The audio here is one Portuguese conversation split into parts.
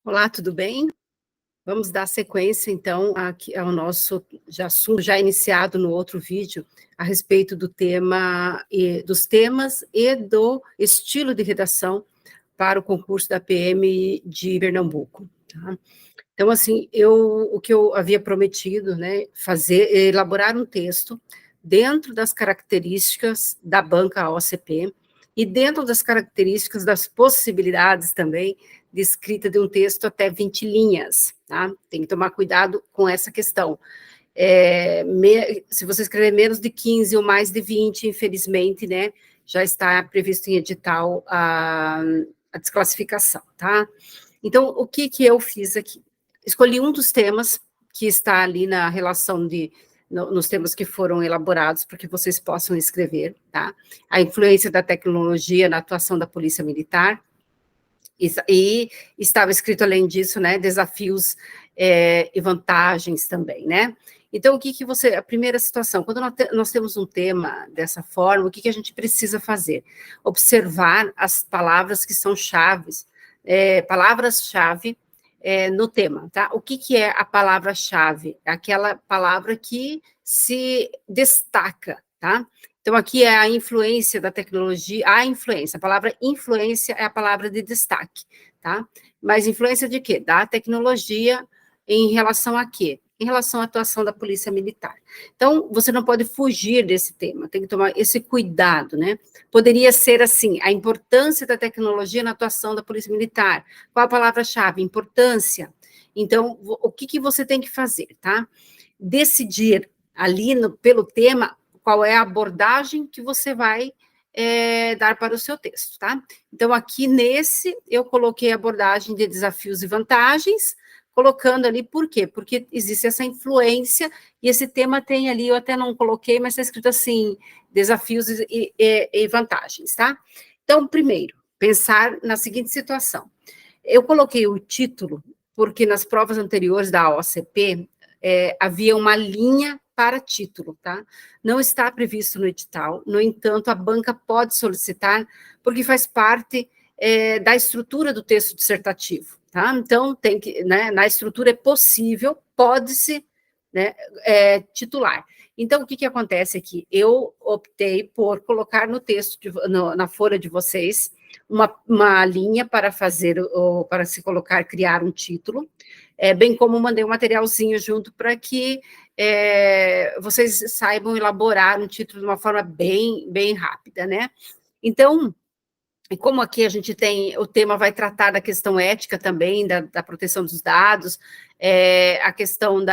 Olá, tudo bem? Vamos dar sequência, então, aqui ao nosso assunto já iniciado no outro vídeo, a respeito do tema, dos temas e do estilo de redação para o concurso da PM de Pernambuco. Tá? Então, assim, o que eu havia prometido, né, elaborar um texto dentro das características da banca OCP e dentro das características das possibilidades também de escrita de um texto até 20 linhas, tá? Tem que tomar cuidado com essa questão. Se você escrever menos de 15 ou mais de 20, infelizmente, né, já está previsto em edital a desclassificação, tá? Então, o que eu fiz aqui? Escolhi um dos temas que está ali na relação nos temas que foram elaborados para que vocês possam escrever, tá? A influência da tecnologia na atuação da Polícia Militar, e estava escrito, além disso, né, desafios e vantagens também, né? Então, a primeira situação, quando nós temos um tema dessa forma, o que a gente precisa fazer? Observar as palavras que são chaves, palavras-chave no tema, tá? O que é a palavra-chave? É aquela palavra que se destaca, tá? Então, aqui é a influência da tecnologia, a palavra influência é a palavra de destaque, tá? Mas influência de quê? Da tecnologia em relação a quê? Em relação à atuação da Polícia Militar. Então, você não pode fugir desse tema, tem que tomar esse cuidado, né? Poderia ser assim, a importância da tecnologia na atuação da Polícia Militar. Qual a palavra-chave? Importância. Então, o que você tem que fazer, tá? Decidir ali pelo tema qual é a abordagem que você vai dar para o seu texto, tá? Então, aqui nesse, eu coloquei a abordagem de desafios e vantagens, colocando ali, por quê? Porque existe essa influência, e esse tema tem ali, eu até não coloquei, mas está escrito assim, desafios e vantagens, tá? Então, primeiro, pensar na seguinte situação. Eu coloquei o título, porque nas provas anteriores da OCP, havia uma linha para título, tá? Não está previsto no edital, no entanto, a banca pode solicitar, porque faz parte da estrutura do texto dissertativo, tá? Então, tem que, né, na estrutura é possível, pode-se, né, titular. Então, o que acontece aqui? Eu optei por colocar no texto, na folha de vocês, uma linha para para se colocar, criar um título, bem como mandei um materialzinho junto para que vocês saibam elaborar um título de uma forma bem rápida, né? Então, como aqui a gente tem, o tema vai tratar da questão ética também, da proteção dos dados, a questão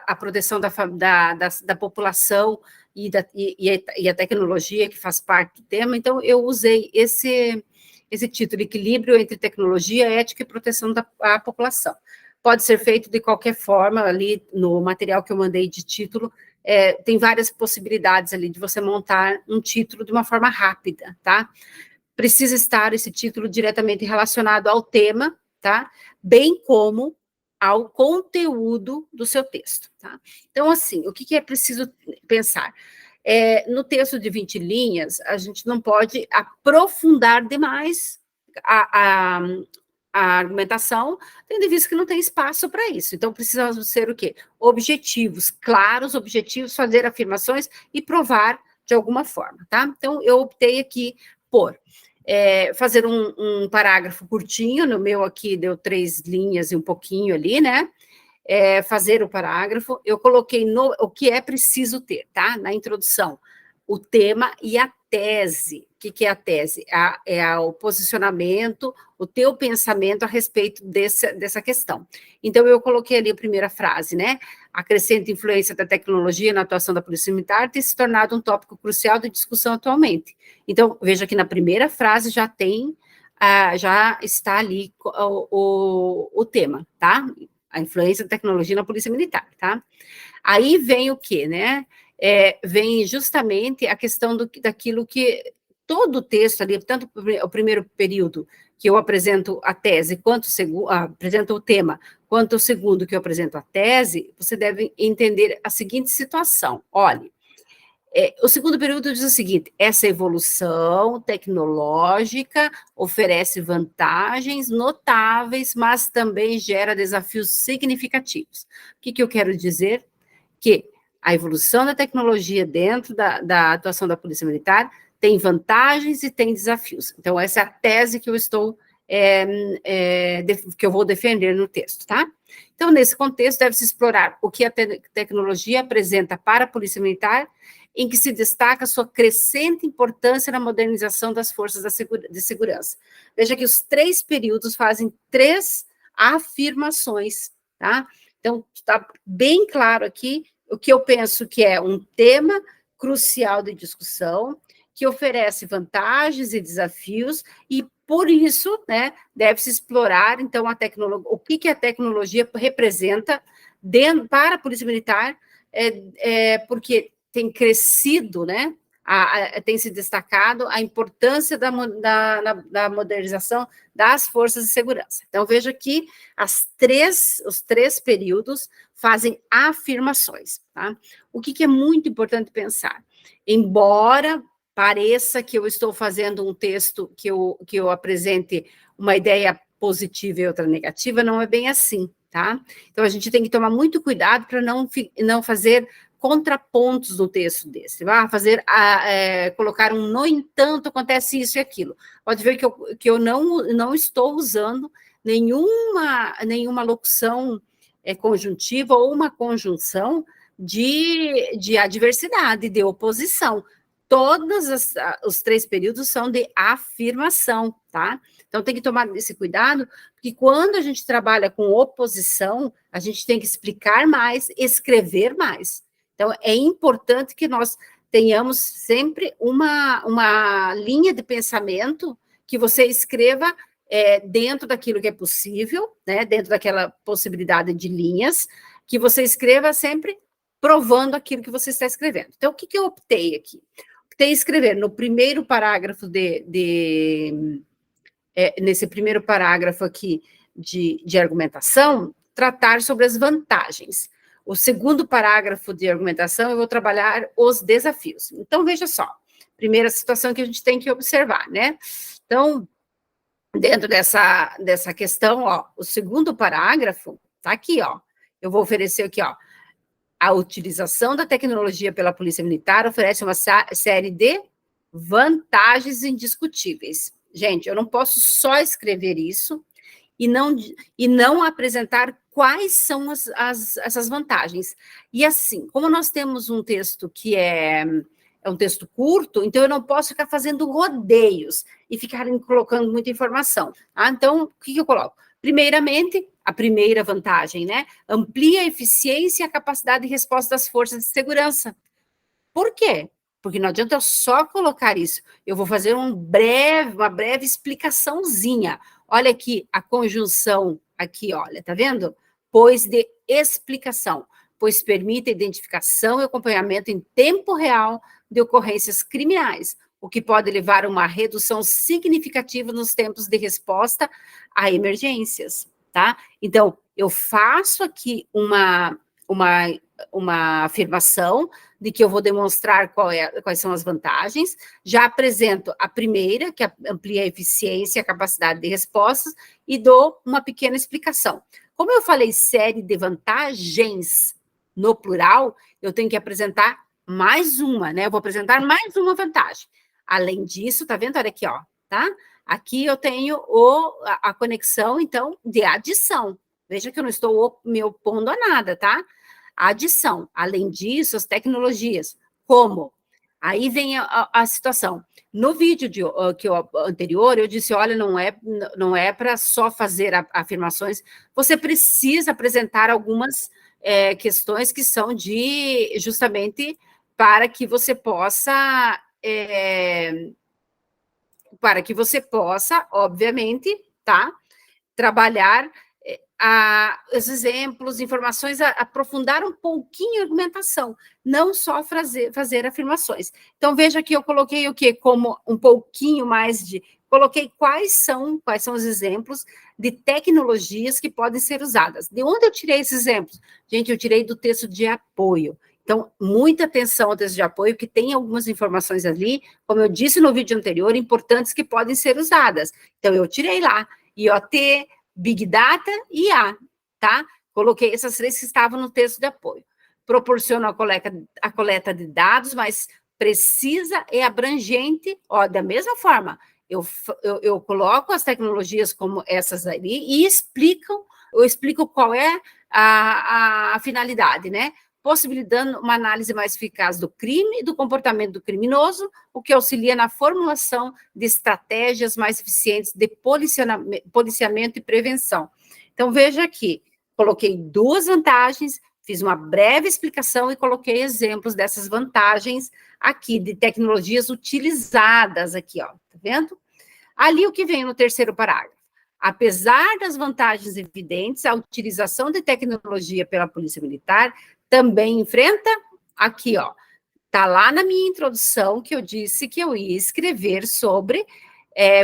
a proteção da população e a tecnologia que faz parte do tema, então eu usei esse título, equilíbrio entre tecnologia, ética e proteção da população. Pode ser feito de qualquer forma, ali no material que eu mandei de título, tem várias possibilidades ali de você montar um título de uma forma rápida, tá? Precisa estar esse título diretamente relacionado ao tema, tá? Bem como ao conteúdo do seu texto, tá? Então, assim, o que é preciso pensar? No texto de 20 linhas, a gente não pode aprofundar demais a, a, a argumentação, tendo em vista que não tem espaço para isso. Então, precisamos ser o quê? Objetivos, claros objetivos, fazer afirmações e provar de alguma forma, tá? Então, eu optei aqui por fazer um parágrafo curtinho, no meu aqui deu 3 linhas e um pouquinho ali, né? Fazer o parágrafo, eu coloquei o que é preciso ter, tá? Na introdução, o tema e a tese. O que é a tese? O posicionamento, o teu pensamento a respeito dessa questão. Então, eu coloquei ali a primeira frase, né? A crescente influência da tecnologia na atuação da Polícia Militar tem se tornado um tópico crucial de discussão atualmente. Então, veja que na primeira frase já está ali o tema, tá? A influência da tecnologia na Polícia Militar, tá? Aí vem o quê, né? Vem justamente a questão daquilo que todo o texto ali, tanto o primeiro período que eu apresento a tese, quanto apresento o tema, quanto o segundo que eu apresento a tese, você deve entender a seguinte situação. Olhe, O segundo período diz o seguinte: essa evolução tecnológica oferece vantagens notáveis, mas também gera desafios significativos. O que eu quero dizer? Que a evolução da tecnologia dentro da atuação da Polícia Militar tem vantagens e tem desafios. Então, essa é a tese que eu estou, que eu vou defender no texto, tá? Então, nesse contexto, deve-se explorar o que a tecnologia apresenta para a Polícia Militar, em que se destaca sua crescente importância na modernização das forças de segurança. Veja que os 3 períodos fazem 3 afirmações, tá? Então, está bem claro aqui o que eu penso que é um tema crucial de discussão, que oferece vantagens e desafios, e por isso, né, deve-se explorar, então, o que a tecnologia representa para a Polícia Militar, porque tem crescido, né, tem se destacado a importância da modernização das forças de segurança. Então, veja que os 3 períodos fazem afirmações, tá? O que é muito importante pensar? Embora pareça que eu estou fazendo um texto que eu apresente uma ideia positiva e outra negativa, não é bem assim, tá? Então, a gente tem que tomar muito cuidado para não fazer contrapontos no texto desse, colocar um no entanto, acontece isso e aquilo. Pode ver que eu não estou usando nenhuma locução conjuntiva ou uma conjunção de adversidade, de oposição. Os 3 períodos são de afirmação, tá? Então, tem que tomar esse cuidado, porque quando a gente trabalha com oposição, a gente tem que explicar mais, escrever mais. Então, é importante que nós tenhamos sempre uma linha de pensamento que você escreva dentro daquilo que é possível, né, dentro daquela possibilidade de linhas, que você escreva sempre provando aquilo que você está escrevendo. Então, o que eu optei aqui? Optei escrever no primeiro parágrafo nesse primeiro parágrafo aqui de argumentação, tratar sobre as vantagens. O segundo parágrafo de argumentação, eu vou trabalhar os desafios. Então, veja só, primeira situação que a gente tem que observar, né? Então, dentro dessa questão, ó, o segundo parágrafo, tá aqui, ó, eu vou oferecer aqui, ó, a utilização da tecnologia pela Polícia Militar oferece uma série de vantagens indiscutíveis. Gente, eu não posso só escrever isso e não apresentar quais são essas vantagens. E assim, como nós temos um texto que é um texto curto, então eu não posso ficar fazendo rodeios e ficar colocando muita informação. Tá? Então, o que eu coloco? Primeiramente, a primeira vantagem, né? Amplia a eficiência e a capacidade de resposta das forças de segurança. Por quê? Porque não adianta eu só colocar isso. Eu vou fazer uma breve explicaçãozinha. Olha aqui a conjunção, aqui, olha, tá vendo? Pois de explicação, pois permite a identificação e acompanhamento em tempo real de ocorrências criminais, o que pode levar a uma redução significativa nos tempos de resposta a emergências, tá? Então, eu faço aqui uma afirmação de que eu vou demonstrar quais são as vantagens, já apresento a primeira, que amplia a eficiência e a capacidade de respostas, e dou uma pequena explicação. Como eu falei série de vantagens no plural, eu tenho que apresentar mais uma, né? Eu vou apresentar mais uma vantagem. Além disso, tá vendo? Olha aqui, ó, tá? Aqui eu tenho a conexão, então, de adição. Veja que eu não estou me opondo a nada, tá? A adição. Além disso, as tecnologias. Como? Aí vem a situação. No vídeo anterior, eu disse, olha, não é para só fazer afirmações, você precisa apresentar algumas questões que são justamente para que você possa, obviamente, tá, trabalhar os exemplos, informações, aprofundar um pouquinho a argumentação, não só fazer afirmações. Então, veja que eu coloquei o quê? Como um pouquinho mais coloquei quais são os exemplos de tecnologias que podem ser usadas. De onde eu tirei esses exemplos? Gente, eu tirei do texto de apoio. Então, muita atenção ao texto de apoio, que tem algumas informações ali, como eu disse no vídeo anterior, importantes que podem ser usadas. Então, eu tirei lá, IoT, Big Data e IA, tá? Coloquei essas 3 que estavam no texto de apoio. Proporciona a coleta de dados, mas precisa e abrangente, da mesma forma, eu coloco as tecnologias como essas ali e eu explico qual é a finalidade, né? Possibilitando uma análise mais eficaz do crime e do comportamento do criminoso, o que auxilia na formulação de estratégias mais eficientes de policiamento e prevenção. Então, veja aqui, coloquei 2 vantagens, fiz uma breve explicação e coloquei exemplos dessas vantagens aqui, de tecnologias utilizadas aqui, ó, tá vendo? Ali o que vem no terceiro parágrafo. Apesar das vantagens evidentes, a utilização de tecnologia pela Polícia Militar também enfrenta, aqui, ó, tá lá na minha introdução que eu disse que eu ia escrever sobre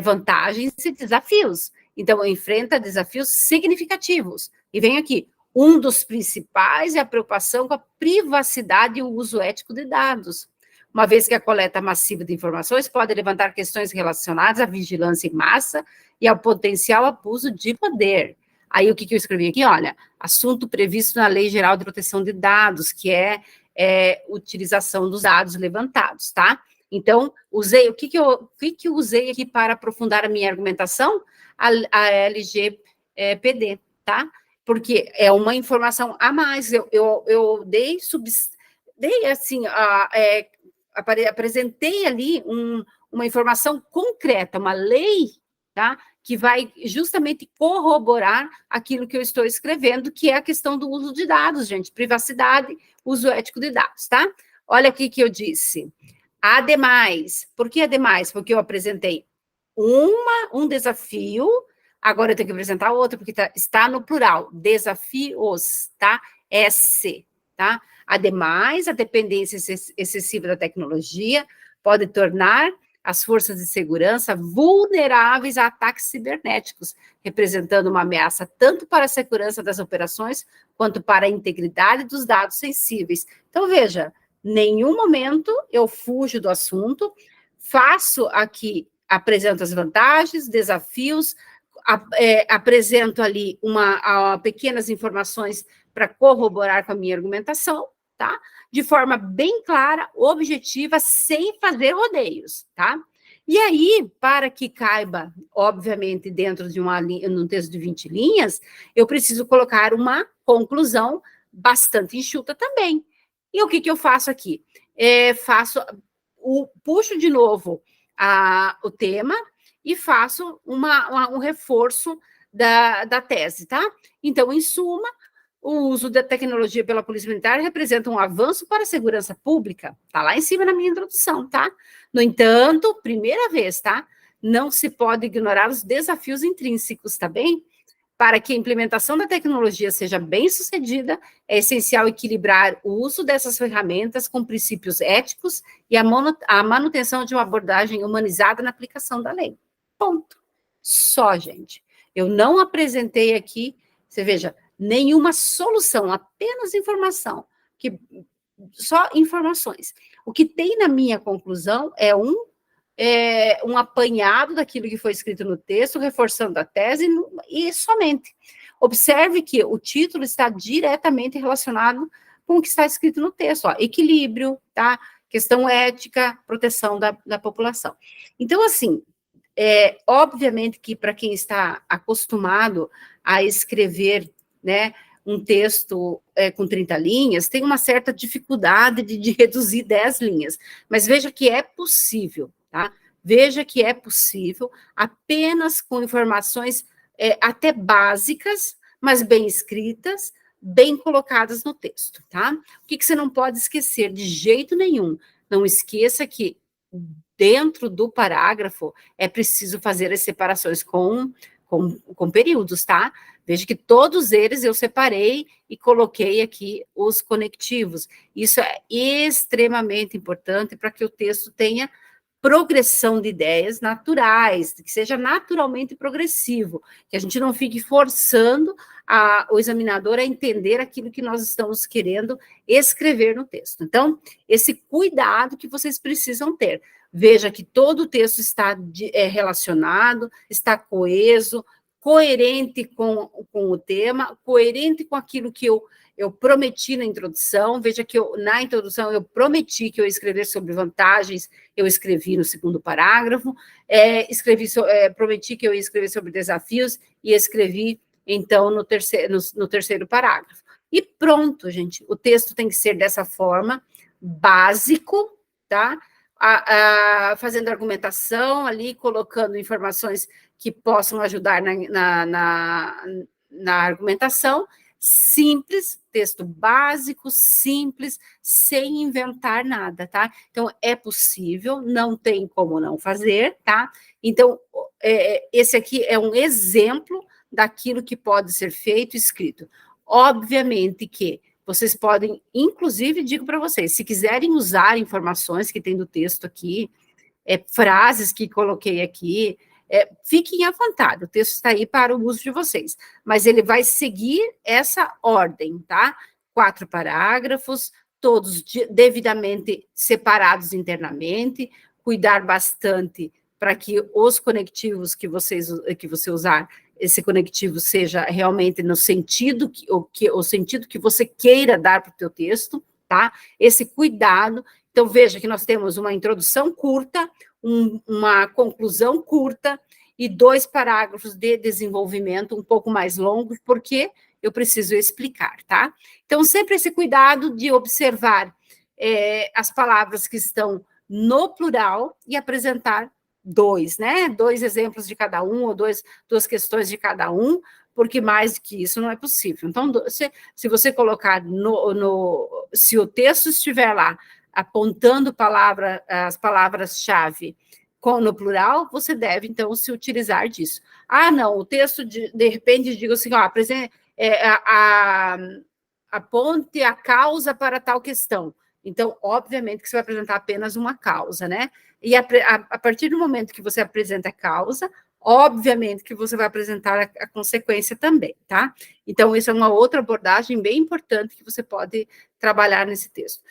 vantagens e desafios. Então, enfrenta desafios significativos. E vem aqui, um dos principais é a preocupação com a privacidade e o uso ético de dados, uma vez que a coleta massiva de informações pode levantar questões relacionadas à vigilância em massa e ao potencial abuso de poder. Aí, o que eu escrevi aqui? Olha, assunto previsto na Lei Geral de Proteção de Dados, que é utilização dos dados levantados, tá? Então, usei, o que eu usei aqui para aprofundar a minha argumentação? A LGPD, tá? Porque é uma informação a mais, eu dei assim, apresentei ali uma informação concreta, uma lei, tá? Que vai justamente corroborar aquilo que eu estou escrevendo, que é a questão do uso de dados, gente, privacidade, uso ético de dados, tá? Olha aqui que eu disse. Ademais, por que ademais? Porque eu apresentei um desafio, agora eu tenho que apresentar outro, porque está no plural, desafios, tá? S, tá? Ademais, a dependência excessiva da tecnologia pode tornar as forças de segurança vulneráveis a ataques cibernéticos, representando uma ameaça tanto para a segurança das operações, quanto para a integridade dos dados sensíveis. Então, veja, nenhum momento eu fujo do assunto, faço aqui, apresento as vantagens, desafios, apresento ali pequenas informações para corroborar com a minha argumentação, tá? De forma bem clara, objetiva, sem fazer rodeios, tá? E aí, para que caiba, obviamente, dentro de num texto de 20 linhas, eu preciso colocar uma conclusão bastante enxuta também. E o que eu faço aqui? Puxo de novo o tema e faço um reforço da tese, tá? Então, em suma, o uso da tecnologia pela Polícia Militar representa um avanço para a segurança pública. Está lá em cima na minha introdução, tá? No entanto, primeira vez, tá? Não se pode ignorar os desafios intrínsecos, tá bem? Para que a implementação da tecnologia seja bem-sucedida, é essencial equilibrar o uso dessas ferramentas com princípios éticos e a manutenção de uma abordagem humanizada na aplicação da lei. Ponto. Só, gente. Eu não apresentei aqui, você veja, nenhuma solução, apenas informação, só informações. O que tem na minha conclusão é um apanhado daquilo que foi escrito no texto, reforçando a tese e somente. Observe que o título está diretamente relacionado com o que está escrito no texto, ó, equilíbrio, tá? Questão ética, proteção da população. Então, assim, obviamente que para quem está acostumado a escrever, né, um texto com 30 linhas, tem uma certa dificuldade de reduzir 10 linhas, mas veja que é possível, tá? Veja que é possível, apenas com informações até básicas, mas bem escritas, bem colocadas no texto, tá? O que você não pode esquecer de jeito nenhum? Não esqueça que dentro do parágrafo é preciso fazer as separações com períodos, tá? Veja que todos eles eu separei e coloquei aqui os conectivos. Isso é extremamente importante para que o texto tenha progressão de ideias naturais, que seja naturalmente progressivo, que a gente não fique forçando o examinador a entender aquilo que nós estamos querendo escrever no texto. Então, esse cuidado que vocês precisam ter. Veja que todo o texto está relacionado, está coeso, coerente com o tema, coerente com aquilo que eu prometi na introdução. Veja que na introdução eu prometi que eu ia escrever sobre vantagens, eu escrevi no segundo parágrafo, prometi que eu ia escrever sobre desafios, e escrevi, então, no terceiro parágrafo. E pronto, gente, o texto tem que ser dessa forma, básico, tá? Fazendo argumentação ali, colocando informações que possam ajudar na argumentação, simples, texto básico, simples, sem inventar nada, tá? Então, é possível, não tem como não fazer, tá? Então, esse aqui é um exemplo daquilo que pode ser feito e escrito. Obviamente que vocês podem, inclusive, digo para vocês, se quiserem usar informações que tem do texto aqui, frases que coloquei aqui, fiquem à vontade, o texto está aí para o uso de vocês, mas ele vai seguir essa ordem, tá? 4 parágrafos, todos devidamente separados internamente, cuidar bastante para que os conectivos que você usar, esse conectivo seja realmente no sentido o sentido que você queira dar para o teu texto, tá? Esse cuidado. Então, veja que nós temos uma introdução curta, uma conclusão curta e 2 parágrafos de desenvolvimento um pouco mais longos, porque eu preciso explicar, tá? Então, sempre esse cuidado de observar as palavras que estão no plural e apresentar 2, né? 2 exemplos de cada um, ou 2 questões de cada um, porque mais que isso não é possível. Então, se você colocar se o texto estiver lá apontando as palavras-chave no plural, você deve, então, se utilizar disso. Ah, não, o texto, de repente, digo assim, ó, aponte a causa para tal questão. Então, obviamente, que você vai apresentar apenas uma causa, né? E a partir do momento que você apresenta a causa, obviamente que você vai apresentar a consequência também, tá? Então, isso é uma outra abordagem bem importante que você pode trabalhar nesse texto.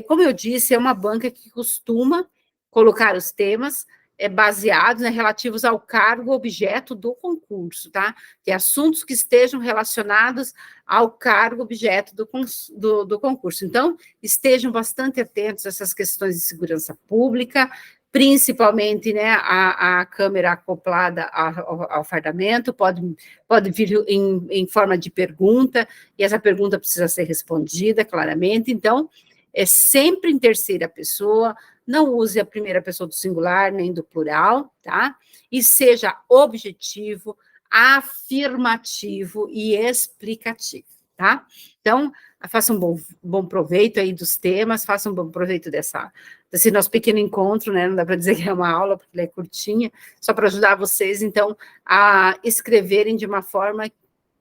Como eu disse, é uma banca que costuma colocar os temas baseados, né, relativos ao cargo objeto do concurso, tá? Que assuntos que estejam relacionados ao cargo objeto do concurso. Então, estejam bastante atentos a essas questões de segurança pública, principalmente, né, a câmera acoplada ao fardamento, pode vir em forma de pergunta, e essa pergunta precisa ser respondida claramente. Então, é sempre em terceira pessoa, não use a primeira pessoa do singular, nem do plural, tá? E seja objetivo, afirmativo e explicativo, tá? Então, faça um bom proveito aí dos temas, faça um bom proveito desse nosso pequeno encontro, né? Não dá para dizer que é uma aula, porque ela é curtinha, só para ajudar vocês, então, a escreverem de uma forma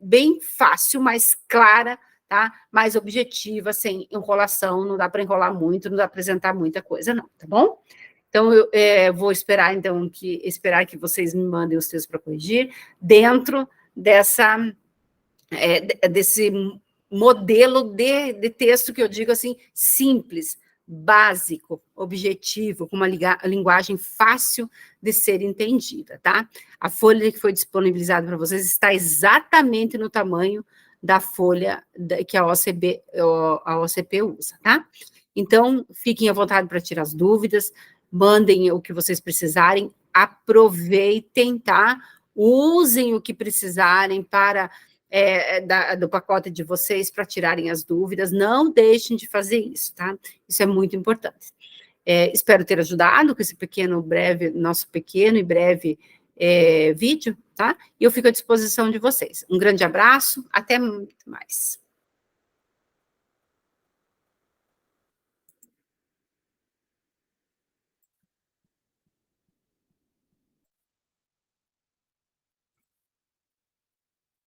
bem fácil, mais clara, tá? Mais objetiva, sem enrolação, não dá para enrolar muito, não dá para apresentar muita coisa, não, tá bom? Então, eu vou esperar, então, que vocês me mandem os textos para corrigir, dentro desse modelo de texto que eu digo assim, simples, básico, objetivo, com uma linguagem fácil de ser entendida, tá? A folha que foi disponibilizada para vocês está exatamente no tamanho da folha que a OCP usa, tá? Então, fiquem à vontade para tirar as dúvidas, mandem o que vocês precisarem, aproveitem, tá? Usem o que precisarem para do pacote de vocês para tirarem as dúvidas, não deixem de fazer isso, tá? Isso é muito importante. Espero ter ajudado com esse nosso pequeno e breve vídeo, tá? E eu fico à disposição de vocês. Um grande abraço, até muito mais.